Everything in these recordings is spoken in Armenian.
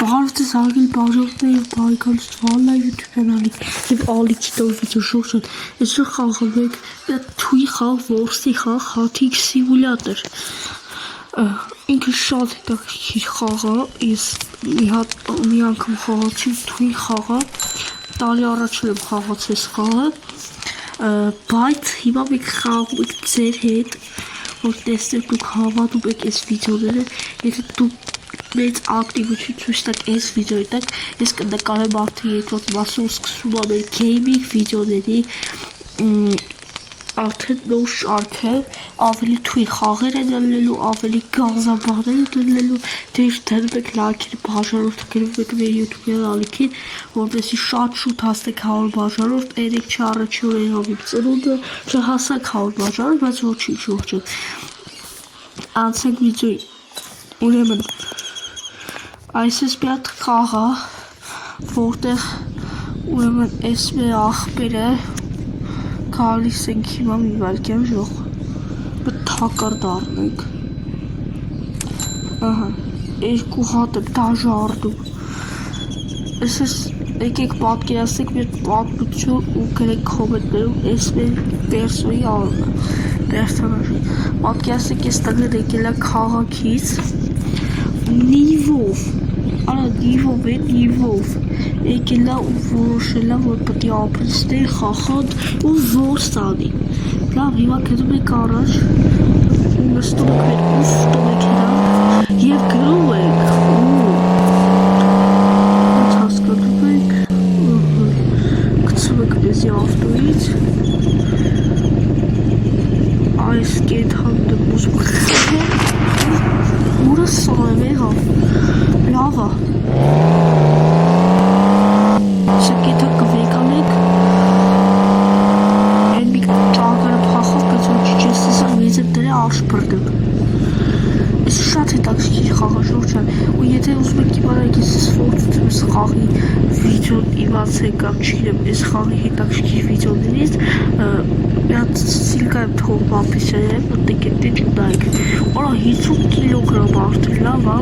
Բարդ ես արգել բաժորդներ բարիքանստվալնա YouTube կյանալի և ալիքի տորվիցը շողջան ես խաղով եք թույի խաղ, որսի խաղ, հատիկ սիմուլյատոր ինքը շատ հետաքրքիր խաղ է ես մի անգամ խաղացի թույի խաղը տարի առաջ եմ խաղացել այս խաղը բայց հիմա մենք խաղում եք ձեր հետ որ տեսնեք դուք հավատում եք այս վիդեոները եթե դուք մեծ ակտիվություն ցույց տաք այս վիդեոյի տակ ես կնկարեմ արդեն երկրորդ մասում սկսում եմ գեյմինգ վիդեոների արդեն նոր շարքը ավելի թույլ խաղեր են դնելու ավելի գազաբաներ դնելու դեր դնում եք լայքերը բաժանորդը գրում եք մեր YouTube ալիքին որպեսզի շատ շուտ հասնեք 100 բաժանորդ երեք չառաջի օրերով իմ ծնունդը չհասանք 100 բաժանորդ բայց ոչինչ անցեք վիդեոյի ուրեմն Այսպես մի հատ խաղ է, որտեղ ուրեմն այս մեր աղբերը գալիս ենք հիմա մի վայրկյան ժող թակար դառնենք երկու հատ եմ դաժարդում Այսպես եկեք պատկերացնեք մեր պատմություն ու գրեք կոմենտներում այս մեր վերսոյի անունը պատկերացնեք ես տղեն եկել է քաղաքից նիվով Արա նիվով է նիվով եկել է ու որոշել է որ պետք է ապրիստներ խախատ ու որս անի լավ հիմա գնում եք առաջ ու նստում եք մեր ուստում եք հրա և գրում եք ոնց հասկանում եք գցում եք մեզի ավտոյից այս կենդանն եմ ուզում Ուրը սարև եղավ, լավ է Սեք եթե կվեկանեք Են մի ճագարը պախով կծոր չիչեսիսը մեզ եմ դրե աշպրդեմ Ես շատ հետաքրքիր խաղաշորչան ու եթե ուզում եք իմանայք ես սվորցում ես խաղի վիդեոն իմացեք կամ չիրեմ ես խաղի հետաքրքիր վիդեոներից մի հատ սիլկա եմ թող բապիսել եմ մտեք էտեջ ուտայք Օրա 50 կիլոգրամ արդեն լավ ա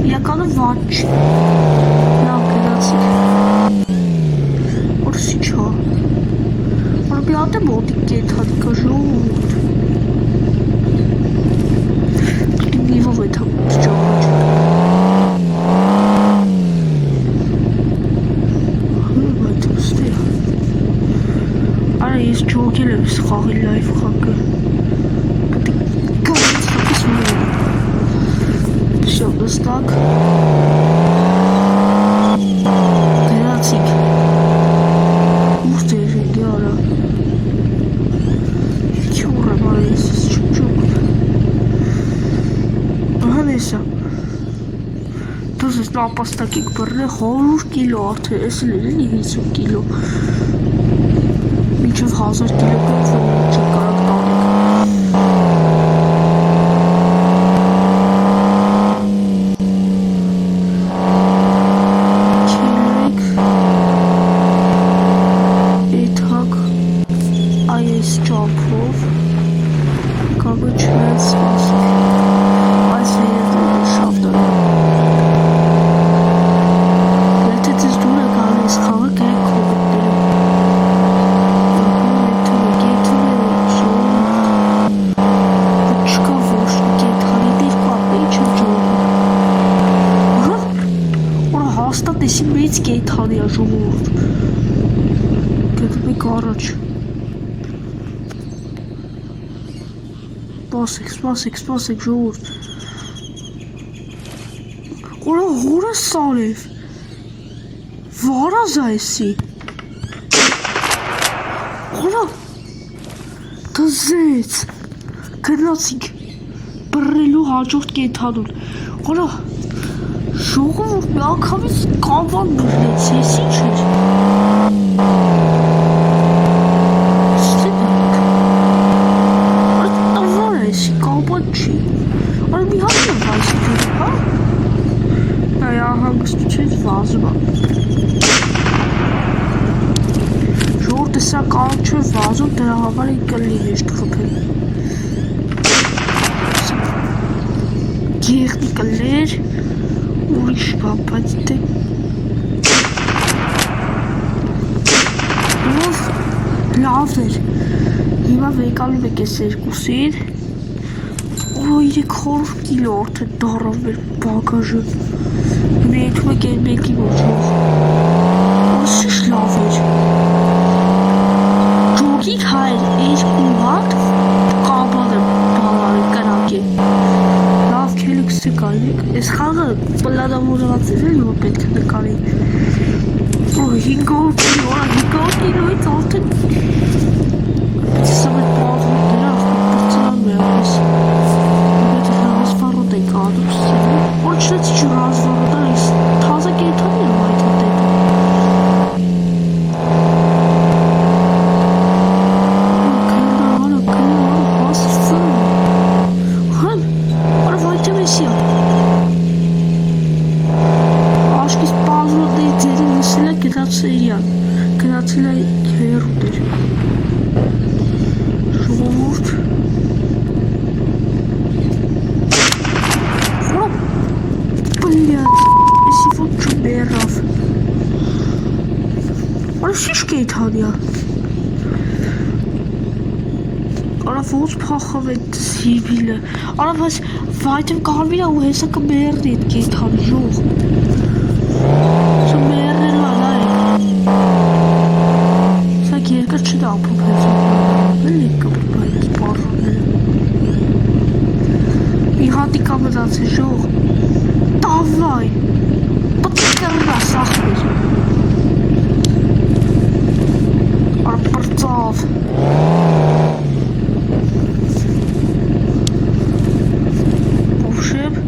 իրականում վատ չի լավ գնացիք որսի չա Օրա մի հատ է մոտիկ կենդանի կա ժողովուրդ Նիվով է թամուց ճաղաչ Բայց ուստեղ Արա ես ճոգել եմ սխաղի լայվ խակը Всё, նստակ Գնացիք Ուր դեր եկի արա Եկի ուր եմ արա ես չուջուկ Ահան եսա Դուզ ես նապաստակ եք բրնե 100 կիլո արդեն ես էլ էլի 50 կիլո Մինչև 1000 կիլոգրամ ոմուչ է կարակ տանեք Տեսի մեծ կենդանի է ժողովուրդ Գնում եք առաջ Սպասեք ժողովուրդ Օրա հորը սարև Վարազ այսի Օրա Դզեց Գնացիք Բրրելու հաջորդ կենդանուն Օրա Ժողովուրդ մի անգամից կավան բրնեց, ես ինչ էր Ստենակ Արա տավար է եսի, կավան չի Արա մի հատ եմ վայսի դուրը, հա Այ ահանգստու չես վազում Ժողովուրդ եսա կարող չէ վազում, դրա համար են կլին էշտ խպել Գեղնի կլեր ուրիշ բան, բայց դե լավ էր։ Հիմա վեկալում եք ես երկուսին։ Ու 300 կիլո արդեն դարավ մեր բագաժը։ Հիմա եթում եք են մեկի ոչով։ Ոսիշ լավ էր։ Ջոգիկ հայր 2 հատ կաբան եմ բալարի կրակ է։ Լավ քելիքս կալիք։ Ես խաղը պլադամորված էր էլ որ պետք նկարի։ Օ 500 կիլոից արդեն Սամետ բազում դրավ, պրծնան մեղես։ Պետք է հազվարոտ ենք ադուքսել։ Որ չնեց չուր հազվարոտ այս թազա կեթան եմ այդ հատեպը։ Կլարը, բասրծան։ Հան, արվ այդեմ էսի ա։ Աշկիս բազրոտ էի ձերի նսել է գնացել իրյան։ Գնացել է հերուտ էր։ Ժողովուրդ Բլյադ, եսի ոտ չբերավ Արա շիշկ էի թանյա Արա ոնց փախավ այդ զիվիլը Արա բայց վայթեմ կարվիրա ու հեսա կմերնի էդ կեթան ժող Սա մերնելու ալայք Սա երկր չդա ապոպեցում Էլի կպրպայք պարոնել Մի հատի կամեզացի ժող Տավայ Պտիկ կրնա սախմիր Արա պրծավ Բովշև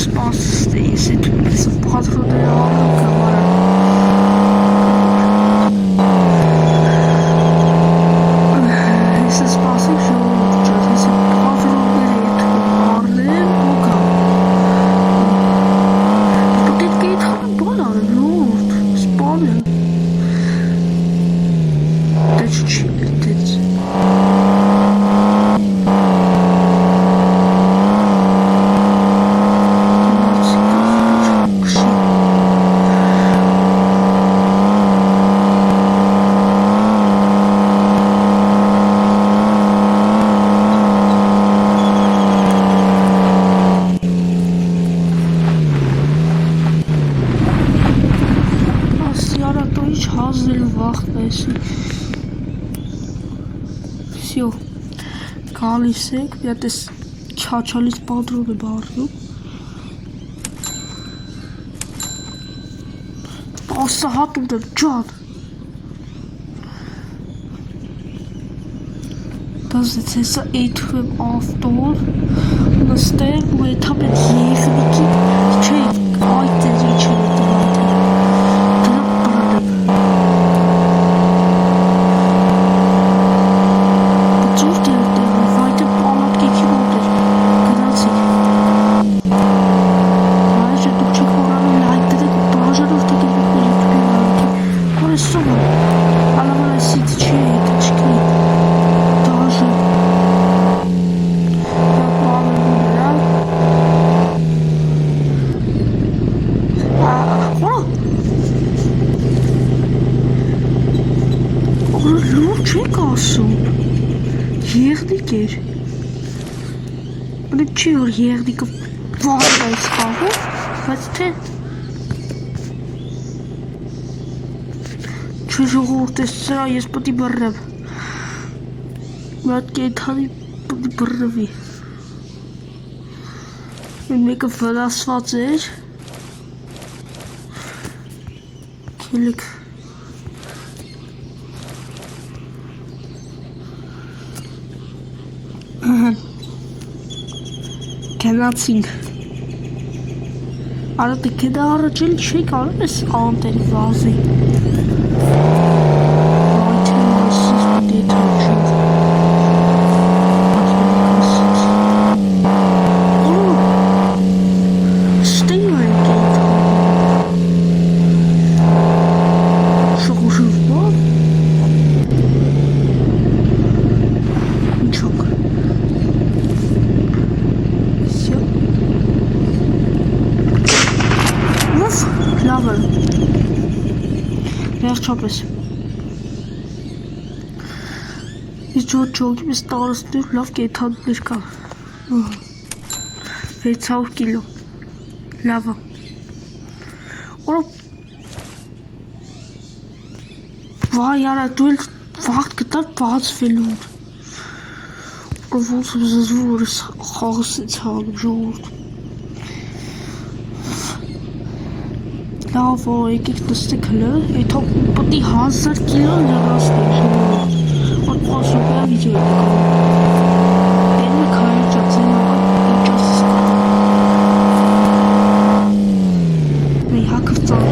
Սպասստ է ես էդ պադրոդեր անում կամարը Всё, գալիս եք, մի հատ էս չաչալից պատրոն է բառնում Ասա հատում դեմ ջան Դազից հեսա էյթում եմ ավտոր նստեմ ու էթամ էտ եխնիկի չէ այդ էր ինչ էր էտ Եղնիկ էր Ունի չի որ եղնիկը վարդ այս խաղով բայց թե Չէ ժողովուրդ ես սրա ես պտի բռնեմ Մի հատ կեթանի պտի բռնվի Մեկը վնասված էր Քելիք Գնացինք Արա դե կեդա առաջել չի կարում ես անտերի վազի Այդ մասից պիտի թաչով Ստեյու են կեթան Շողուշով բան Ինչոք Всё լավ է։ Վերջապես։ Իսկ ջոկի մեզ տարածքներ լավ կենդանիներ կան։ 600 կիլո։ Լավ է։ Օր վայ արա դու էլ վաղտ գտար բացվելու։ Օր ոնց եմ զզվում որ ես խաղս ինձ հանում ժողովուրդ։ Լավ է եկեք նստեք հլը, էթա պտի 1000 կիլո լրացնենք ժողովուրդ։ Որ պասուկա վիդեո է նկարում։ Դենը քանի ճացին ինչ ասես կա։ Մի հակր ծան։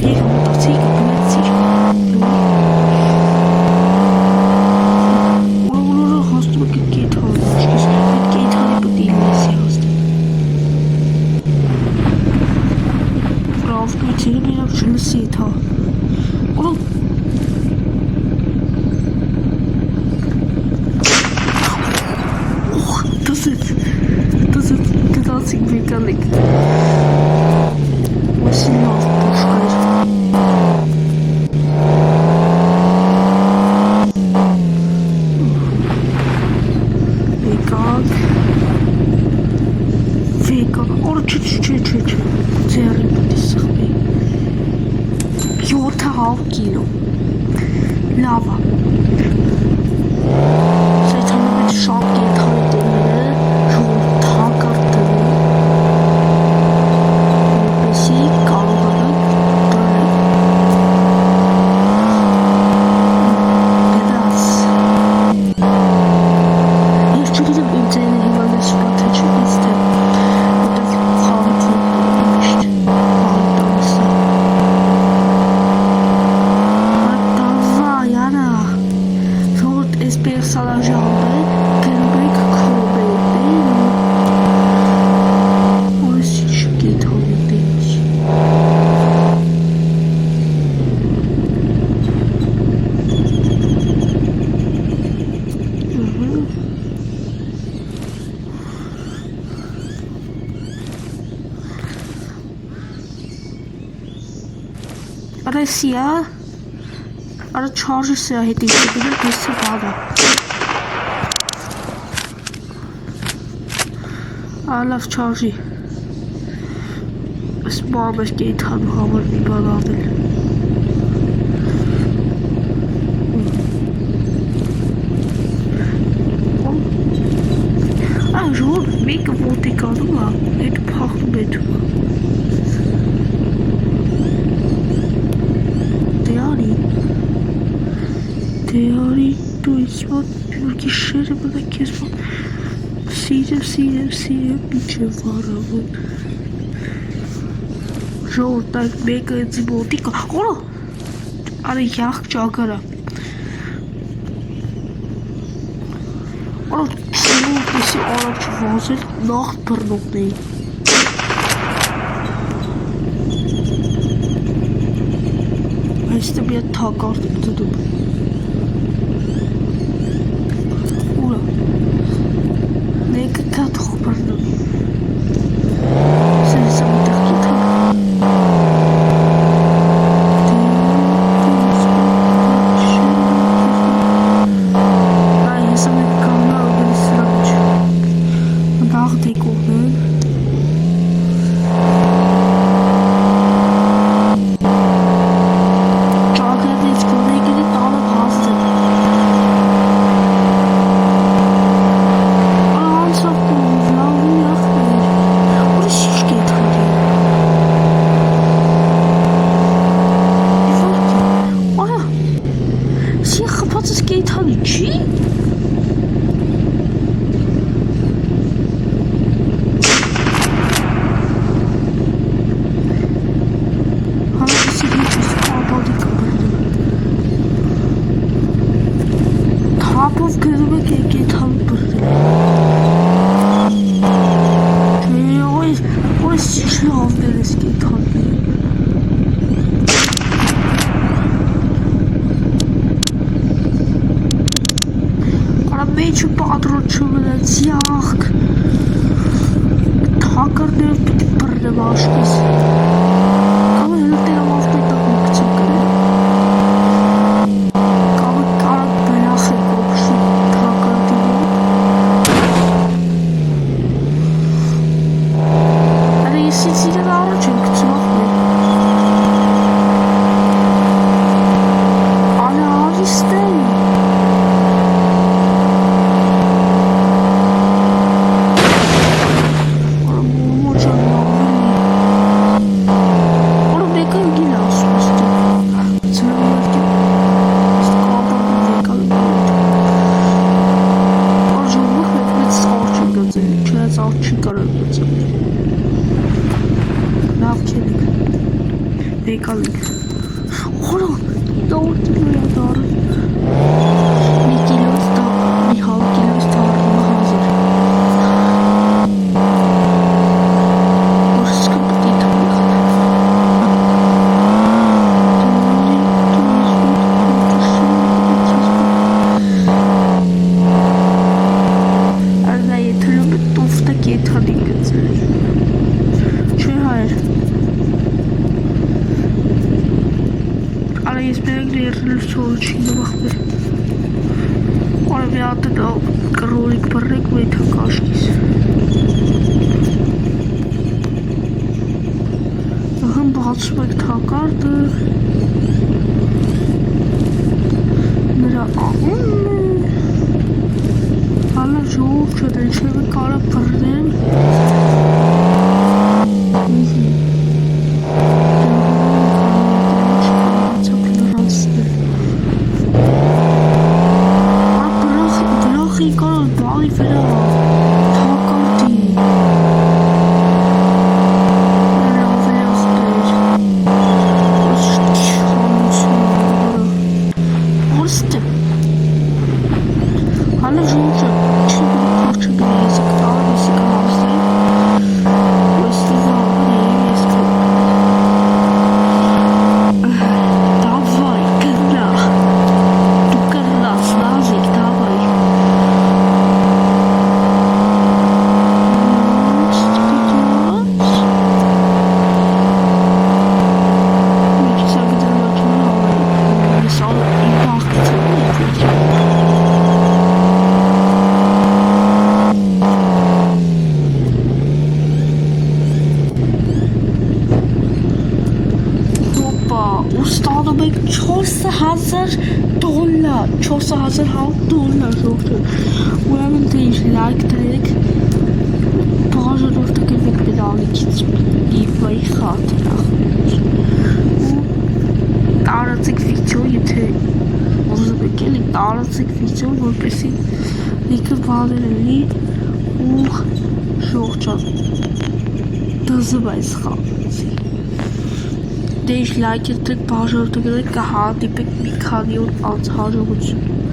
Եկ մտացի կգնացիր։ Որը հաստում է կեթան, չկես այդ կեթանի պտի լեսի հաստում։ Վրավկու իցերը մերավ չլսի էթա։ Որը Դասիկ վեկանիկ Ոյսի լավ պուշկայր Վեկակ Որը չէ ձերի պտի սխվի 700 կիլո Լավ է Սայցանը մեծ շատ կենդանի տերները Արեսիա Արա չարժը սրա հետի գտել դեսը բավա Ալավ չարժի Ես մամեր կենդանու համար մի բան անել Ժոր մեկը ոտիկ անում է Այդ պախնում է թում Դեարի դու ինձ մոտ բյուրգի շերը մնա կեզ մոտ Սիրեմ մինչև վարավոտ Ժողորդ այդ մեկը ինձ մոտի կա Որո Արը յաղք ճագարա Որո չնոր տեսի արաբ չվազել նախտ բրնոքն էի Այստը մի այդ թակարդ եմ դդում Մեկը կա թող բրնում Սենց եմ տեղ կիթակ Այ ես եմ էտ կամնա ագելի սրակ Դաղ դեկողն են Հապով գրում եք եկետ համ բրդել Ոյս չի հավներ ես կետ հաններ Արա մեջը պատրոտ չմնաց յաղք Թակրներով պիտի բրնեմ աշկիս բայց աղ չի կարող գծել։ Լավ չենք։ Բեկալինք։ Խորա, դոր կիլոյա դարը։ Մի կիլոց դա, մի հավ կիլոց դարը մահազր։ Որսկը պտի թողի խտը։ Ալնա եթրում է տովտա կեթանի գծել։ Չէ հայր։ Արա ես մերակ լերրել չորը չի նվախվեր։ Արա մի ատը դա կրորիկ բրրեք ու եթա կաշկիս։ Հմ բացում եք թակարդը։ Նրա աղում է։ Հալա ժող չդեն չևը կարա բրրեմ։ Ստանում ենք $4,000, $4,000 ժողջը, ուրեմն թե ինչ լայք դրեք, բաժան որտեղ եք պեդալիքից իվայի խատրախ, ու տարածեք վիդեո, եթե ուզում եք էլի, տարածեք վիդեո, որպեսի լիքը բաներ էլի, ու ժողջան, դզում այս խաղեցի։ Դե ինչ լայք եք դրեք, բաժան որտեղ եք կհատիպեք մի քանի օր անց հաջողություն։